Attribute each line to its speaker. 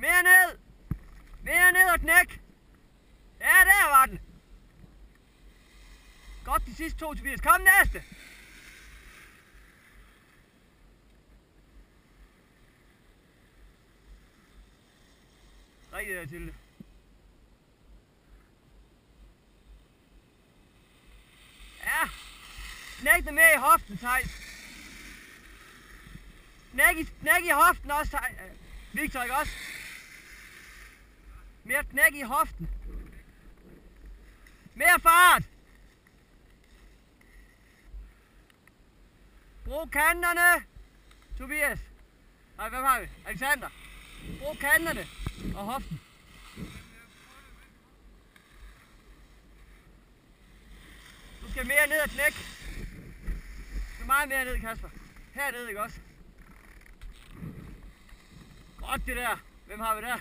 Speaker 1: Mere ned! Mere ned og knæk! Ja, der var den! Godt de sidste 2 Tobias. Kom næste! Rigtig der til det. Ja! Knæk det mere i hoften, Theis. Knæk i hoften også, Victor, ikke også? Mere knæk i hoften. Mere fart! Brug kanterne, Tobias. Nej, hvem har vi? Alexander. Brug kanterne og hoften. Du skal mere ned og knække. Du skal meget mere ned, Kasper. Hernede, ikke også? Godt det der. Hvem har vi der?